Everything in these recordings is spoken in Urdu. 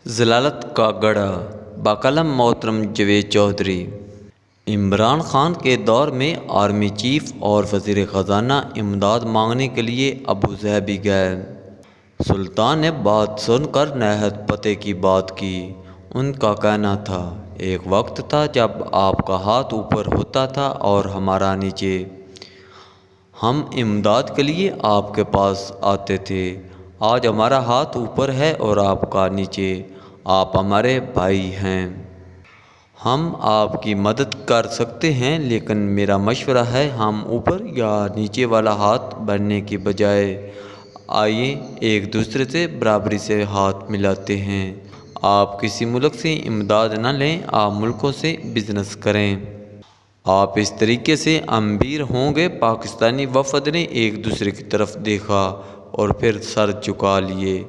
ضلالت کا گڑھا بقلم محترم جاوید چودھری۔ عمران خان کے دور میں آرمی چیف اور وزیر خزانہ امداد مانگنے کے لیے ابوظہبی گئے۔ سلطان نے بات سن کر نہایت پتے کی بات کی۔ ان کا کہنا تھا، ایک وقت تھا جب آپ کا ہاتھ اوپر ہوتا تھا اور ہمارا نیچے۔ ہم امداد کے لیے آپ کے پاس آتے تھے۔ آج ہمارا ہاتھ اوپر ہے اور آپ کا نیچے۔ آپ ہمارے بھائی ہیں۔ ہم آپ کی مدد کر سکتے ہیں، لیکن میرا مشورہ ہے ہم اوپر یا نیچے والا ہاتھ بننے کی بجائے آئیے ایک دوسرے سے برابری سے ہاتھ ملاتے ہیں۔ آپ کسی ملک سے امداد نہ لیں، آپ ملکوں سے بزنس کریں۔ آپ اس طریقے سے امیر ہوں گے۔ پاکستانی وفد نے ایک دوسرے کی طرف دیکھا اور پھر سر جھکا لیے۔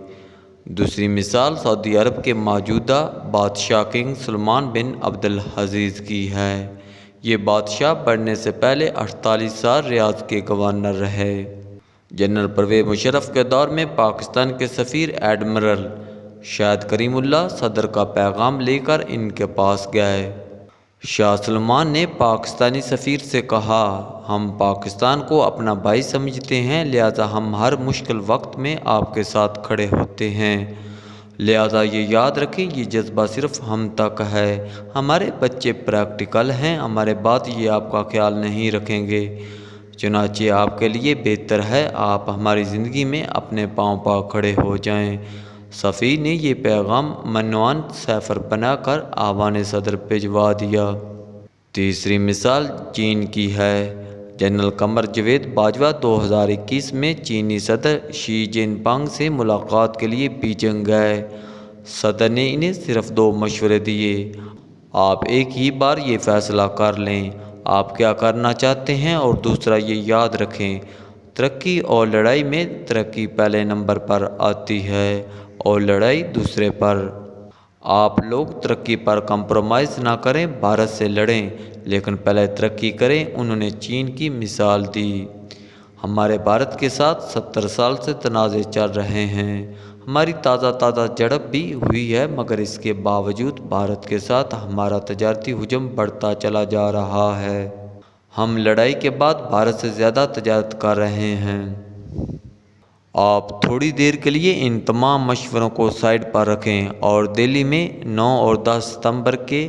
دوسری مثال سعودی عرب کے موجودہ بادشاہ کنگ سلمان بن عبدالعزیز کی ہے۔ یہ بادشاہ بننے سے پہلے 48 سال ریاض کے گورنر رہے۔ جنرل پرویز مشرف کے دور میں پاکستان کے سفیر ایڈمرل شاہد کریم اللہ صدر کا پیغام لے کر ان کے پاس گئے۔ شاہ سلمان نے پاکستانی سفیر سے کہا، ہم پاکستان کو اپنا بھائی سمجھتے ہیں، لہذا ہم ہر مشکل وقت میں آپ کے ساتھ کھڑے ہوتے ہیں۔ لہذا یہ یاد رکھیں، یہ جذبہ صرف ہم تک ہے۔ ہمارے بچے پریکٹیکل ہیں، ہمارے بعد یہ آپ کا خیال نہیں رکھیں گے۔ چنانچہ آپ کے لیے بہتر ہے آپ ہماری زندگی میں اپنے پاؤں پر کھڑے ہو جائیں۔ سفیر نے یہ پیغام منوان سیفر بنا کر آوان صدر بھجوا دیا۔ تیسری مثال چین کی ہے۔ جنرل قمر جاوید باجوہ 2021 میں چینی صدر شی جن پنگ سے ملاقات کے لیے بیجنگ گئے۔ صدر نے انہیں صرف 2 مشورے دیے۔ آپ ایک ہی بار یہ فیصلہ کر لیں آپ کیا کرنا چاہتے ہیں، اور دوسرا یہ یاد رکھیں، ترقی اور لڑائی میں ترقی پہلے نمبر پر آتی ہے اور لڑائی دوسرے پر۔ آپ لوگ ترقی پر کمپرومائز نہ کریں، بھارت سے لڑیں، لیکن پہلے ترقی کریں۔ انہوں نے چین کی مثال دی۔ ہمارے بھارت کے ساتھ 70 سال سے تنازع چل رہے ہیں۔ ہماری تازہ جھڑپ بھی ہوئی ہے، مگر اس کے باوجود بھارت کے ساتھ ہمارا تجارتی حجم بڑھتا چلا جا رہا ہے۔ ہم لڑائی کے بعد بھارت سے زیادہ تجارت کر رہے ہیں۔ آپ تھوڑی دیر کے لیے ان تمام مشوروں کو سائیڈ پر رکھیں اور دہلی میں 9 اور 10 ستمبر کے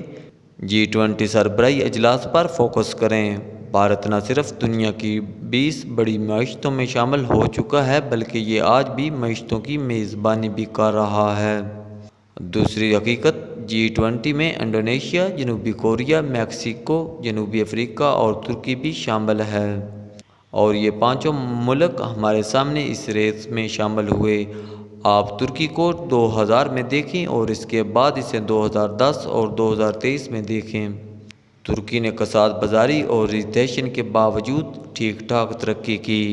G20 سربراہی اجلاس پر فوکس کریں۔ بھارت نہ صرف دنیا کی 20 بڑی معیشتوں میں شامل ہو چکا ہے، بلکہ یہ آج بھی معیشتوں کی میزبانی بھی کر رہا ہے۔ دوسری حقیقت، G20 میں انڈونیشیا، جنوبی کوریا، میکسیکو، جنوبی افریقہ اور ترکی بھی شامل ہے، اور یہ 5 ملک ہمارے سامنے اس ریس میں شامل ہوئے۔ آپ ترکی کو 2000 میں دیکھیں اور اس کے بعد اسے 2010 اور 2023 میں دیکھیں۔ ترکی نے کساد بازاری اور ریسیشن کے باوجود ٹھیک ٹھاک ترقی کی۔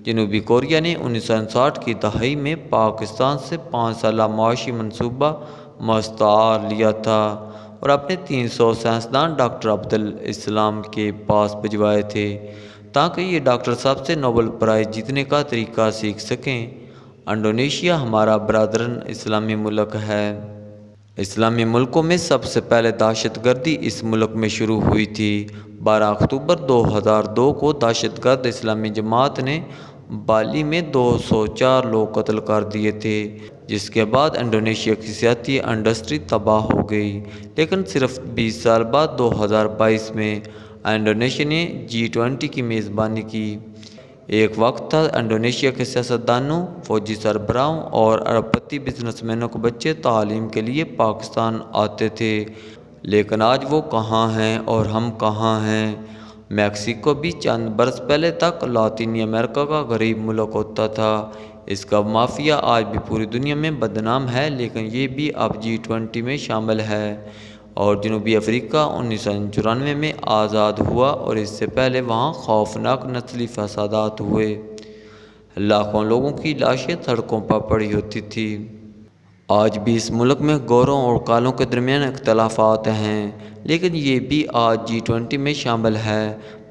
جنوبی کوریا نے 1960 کی دہائی میں پاکستان سے 5 سالہ معاشی منصوبہ مستعار لیا تھا اور اپنے 300 سائنسدان ڈاکٹر عبدالاسلام کے پاس بھجوائے تھے تاکہ یہ ڈاکٹر صاحب سے نوبل پرائز جیتنے کا طریقہ سیکھ سکیں۔ انڈونیشیا ہمارا برادران اسلامی ملک ہے۔ اسلامی ملکوں میں سب سے پہلے دہشت گردی اس ملک میں شروع ہوئی تھی۔ 12 اکتوبر 2002 کو دہشت گرد اسلامی جماعت نے بالی میں 204 لوگ قتل کر دیے تھے، جس کے بعد انڈونیشیا کی سیاسی انڈسٹری تباہ ہو گئی۔ لیکن صرف 20 سال بعد 2022 میں انڈونیشیا نے G20 کی میزبانی کی۔ ایک وقت تھا انڈونیشیا کے سیاستدانوں، فوجی سربراہوں اور ارب پتی بزنس مینوں کے بچے تعلیم کے لیے پاکستان آتے تھے، لیکن آج وہ کہاں ہیں اور ہم کہاں ہیں؟ میکسیکو بھی چند برس پہلے تک لاطینی امریکہ کا غریب ملک ہوتا تھا۔ اس کا مافیا آج بھی پوری دنیا میں بدنام ہے، لیکن یہ بھی اب G20 میں شامل ہے۔ اور جنوبی افریقہ 1994 میں آزاد ہوا اور اس سے پہلے وہاں خوفناک نسلی فسادات ہوئے۔ لاکھوں لوگوں کی لاشیں سڑکوں پر پڑی ہوتی تھیں۔ آج بھی اس ملک میں گوروں اور کالوں کے درمیان اختلافات ہیں، لیکن یہ بھی آج G20 میں شامل ہے۔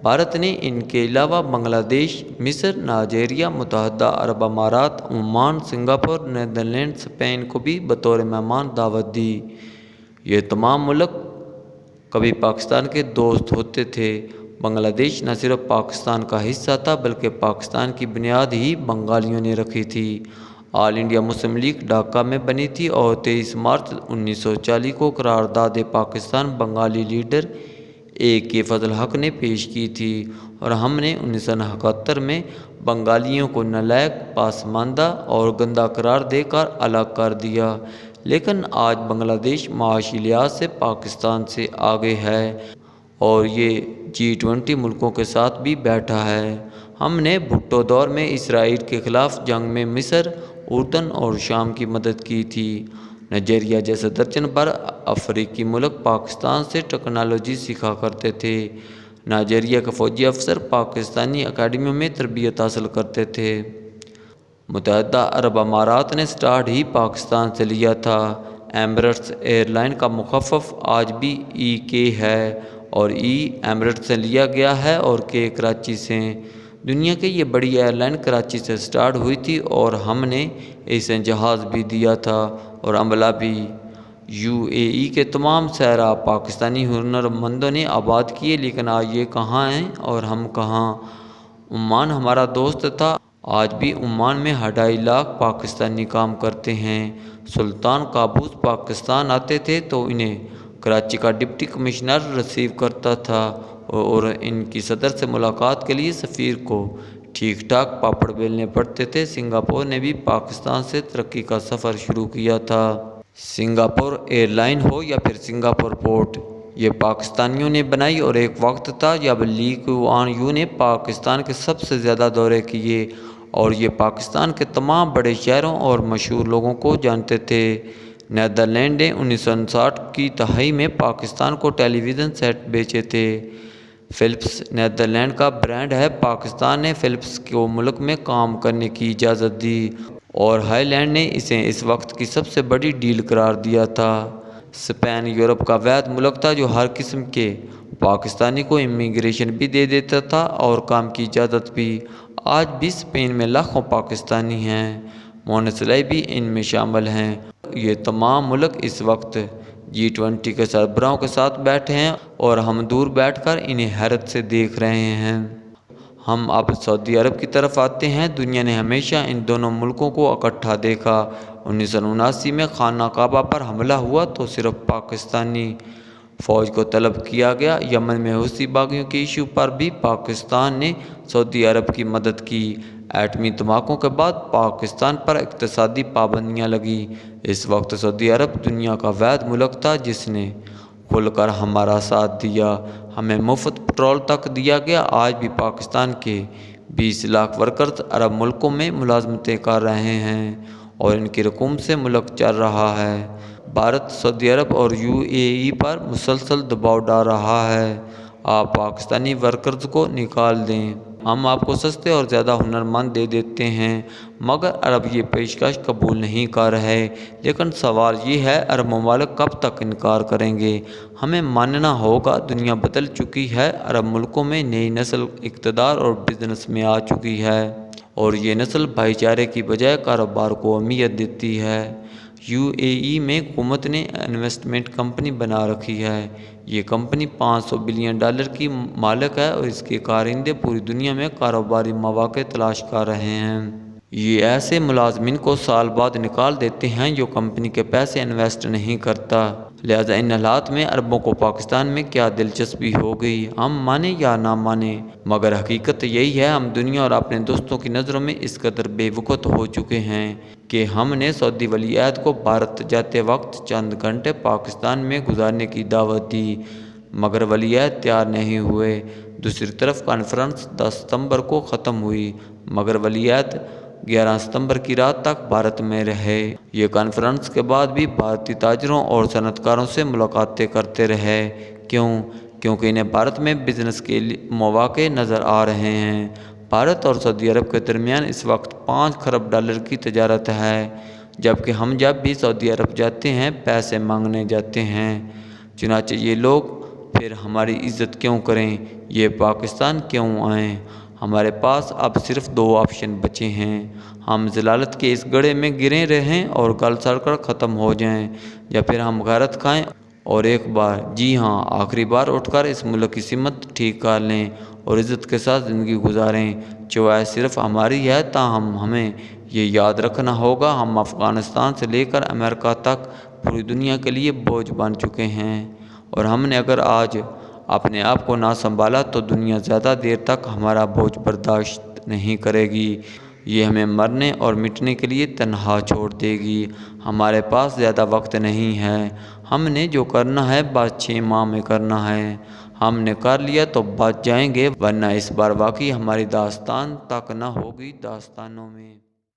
بھارت نے ان کے علاوہ بنگلہ دیش، مصر، نائجیریا، متحدہ عرب امارات، عمان، سنگاپور، نیدرلینڈ، اسپین کو بھی بطور مہمان دعوت دی۔ یہ تمام ملک کبھی پاکستان کے دوست ہوتے تھے۔ بنگلہ دیش نہ صرف پاکستان کا حصہ تھا بلکہ پاکستان کی بنیاد ہی بنگالیوں نے رکھی تھی۔ آل انڈیا مسلم لیگ ڈھاکہ میں بنی تھی اور 23 مارچ 1940 کو قرارداد پاکستان بنگالی لیڈر اے کے فضل حق نے پیش کی تھی، اور ہم نے 1971 میں بنگالیوں کو نالائق، پسماندہ اور گندا قرار دے کر الگ کر دیا، لیکن آج بنگلہ دیش معاشی لحاظ سے پاکستان سے آگے ہے اور یہ G20 ملکوں کے ساتھ بھی بیٹھا ہے۔ ہم نے بھٹو دور میں اسرائیل کے خلاف جنگ میں مصر، اردن اور شام کی مدد کی تھی۔ نائجیریا جیسے درجن بھر افریقی ملک پاکستان سے ٹیکنالوجی سیکھا کرتے تھے۔ نائجیریا کے فوجی افسر پاکستانی اکیڈمیوں میں تربیت حاصل کرتے تھے۔ متحدہ عرب امارات نے اسٹارٹ ہی پاکستان سے لیا تھا۔ ایمریٹس ایئر لائن کا مخفف آج بھی ای کے ہے، اور ای ایمریٹس سے لیا گیا ہے اور کے کراچی سے۔ دنیا کی یہ بڑی ایئر لائن کراچی سے اسٹارٹ ہوئی تھی اور ہم نے اسے جہاز بھی دیا تھا اور عملہ بھی۔ UAE کے تمام صحرا پاکستانی ہنرمندوں نے آباد کیے، لیکن آج یہ کہاں ہیں اور ہم کہاں؟ عمان ہمارا دوست تھا، آج بھی عمان میں 2.5 لاکھ پاکستانی کام کرتے ہیں۔ سلطان قابوس پاکستان آتے تھے تو انہیں کراچی کا ڈپٹی کمشنر ریسیو کرتا تھا، اور ان کی صدر سے ملاقات کے لیے سفیر کو ٹھیک ٹھاک پاپڑ بیلنے پڑتے تھے۔ سنگاپور نے بھی پاکستان سے ترقی کا سفر شروع کیا تھا۔ سنگاپور ایئر لائن ہو یا پھر سنگاپور پورٹ، یہ پاکستانیوں نے بنائی، اور ایک وقت تھا جب لی کوان یو نے پاکستان کے سب سے زیادہ دورے کیے اور یہ پاکستان کے تمام بڑے شہروں اور مشہور لوگوں کو جانتے تھے۔ نیدرلینڈ نے 1959 کی دہائی میں پاکستان کو ٹیلی ویژن سیٹ بیچے تھے۔ فلپس نیدرلینڈ کا برانڈ ہے۔ پاکستان نے فلپس کو ملک میں کام کرنے کی اجازت دی اور ہائی لینڈ نے اسے اس وقت کی سب سے بڑی ڈیل قرار دیا تھا۔ اسپین یورپ کا واحد ملک تھا جو ہر قسم کے پاکستانی کو امیگریشن بھی دے دیتا تھا اور کام کی اجازت بھی۔ آج بھی اسپین میں لاکھوں پاکستانی ہیں، مونسلائی بھی ان میں شامل ہیں۔ یہ تمام ملک اس وقت G20 کے سربراہوں کے ساتھ بیٹھے ہیں اور ہم دور بیٹھ کر انہیں حیرت سے دیکھ رہے ہیں۔ ہم اب سعودی عرب کی طرف آتے ہیں۔ دنیا نے ہمیشہ ان دونوں ملکوں کو اکٹھا دیکھا۔ 1979 میں خانہ کعبہ پر حملہ ہوا تو صرف پاکستانی فوج کو طلب کیا گیا۔ یمن میں حوثی باغیوں کے ایشو پر بھی پاکستان نے سعودی عرب کی مدد کی۔ ایٹمی دھماکوں کے بعد پاکستان پر اقتصادی پابندیاں لگیں۔ اس وقت سعودی عرب دنیا کا واحد ملک تھا جس نے کھل کر ہمارا ساتھ دیا، ہمیں مفت پٹرول تک دیا گیا۔ آج بھی پاکستان کے 20 لاکھ ورکرز عرب ملکوں میں ملازمتیں کر رہے ہیں اور ان کی رقوم سے ملک چل رہا ہے۔ بھارت سعودی عرب اور UAE پر مسلسل دباؤ ڈال رہا ہے، آپ پاکستانی ورکرز کو نکال دیں، ہم آپ کو سستے اور زیادہ ہنرمند دے دیتے ہیں، مگر عرب یہ پیشکش قبول نہیں کر رہے۔ لیکن سوال یہ ہے، عرب ممالک کب تک انکار کریں گے؟ ہمیں ماننا ہوگا، دنیا بدل چکی ہے، عرب ملکوں میں نئی نسل اقتدار اور بزنس میں آ چکی ہے، اور یہ نسل بھائی چارے کی بجائے کاروبار کو اہمیت دیتی ہے۔ UAE میں حکومت نے انویسٹمنٹ کمپنی بنا رکھی ہے۔ یہ کمپنی $500 بلین کی مالک ہے اور اس کے کارندے پوری دنیا میں کاروباری مواقع تلاش کر رہے ہیں۔ یہ ایسے ملازمین کو سال بعد نکال دیتے ہیں جو کمپنی کے پیسے انویسٹ نہیں کرتا۔ لہذا ان حالات میں عربوں کو پاکستان میں کیا دلچسپی ہو گئی، ہم مانیں یا نہ مانیں، مگر حقیقت یہی ہے، ہم دنیا اور اپنے دوستوں کی نظروں میں اس قدر بے وقوف ہو چکے ہیں کہ ہم نے سعودی ولی عہد کو بھارت جاتے وقت چند گھنٹے پاکستان میں گزارنے کی دعوت دی، مگر ولی عہد تیار نہیں ہوئے۔ دوسری طرف کانفرنس 10 ستمبر کو ختم ہوئی، مگر ولی عہد 11 ستمبر کی رات تک بھارت میں رہے۔ یہ کانفرنس کے بعد بھی بھارتی تاجروں اور صنعت کاروں سے ملاقاتیں کرتے رہے۔ کیوں؟ کیونکہ انہیں بھارت میں بزنس کے مواقع نظر آ رہے ہیں۔ بھارت اور سعودی عرب کے درمیان اس وقت $5 کھرب کی تجارت ہے، جبکہ ہم جب بھی سعودی عرب جاتے ہیں پیسے مانگنے جاتے ہیں۔ چنانچہ یہ لوگ پھر ہماری عزت کیوں کریں، یہ پاکستان کیوں آئیں؟ ہمارے پاس اب صرف 2 آپشن بچے ہیں، ہم ضلالت کے اس گڑھے میں گرے رہیں اور گل سڑ کر ختم ہو جائیں، یا پھر ہم غیرت کھائیں اور ایک بار، جی ہاں آخری بار اٹھ کر اس ملک کی سمت ٹھیک کر لیں اور عزت کے ساتھ زندگی گزاریں۔ چوائس صرف ہماری ہے، تاہم ہمیں یہ یاد رکھنا ہوگا ہم افغانستان سے لے کر امریکہ تک پوری دنیا کے لیے بوجھ بن چکے ہیں، اور ہم نے اگر آج اپنے آپ کو نہ سنبھالا تو دنیا زیادہ دیر تک ہمارا بوجھ برداشت نہیں کرے گی، یہ ہمیں مرنے اور مٹنے کے لیے تنہا چھوڑ دے گی۔ ہمارے پاس زیادہ وقت نہیں ہے، ہم نے جو کرنا ہے بس 6 ماہ میں کرنا ہے، ہم نے کر لیا تو بچ جائیں گے، ورنہ اس بار واقعی ہماری داستان تک نہ ہوگی داستانوں میں۔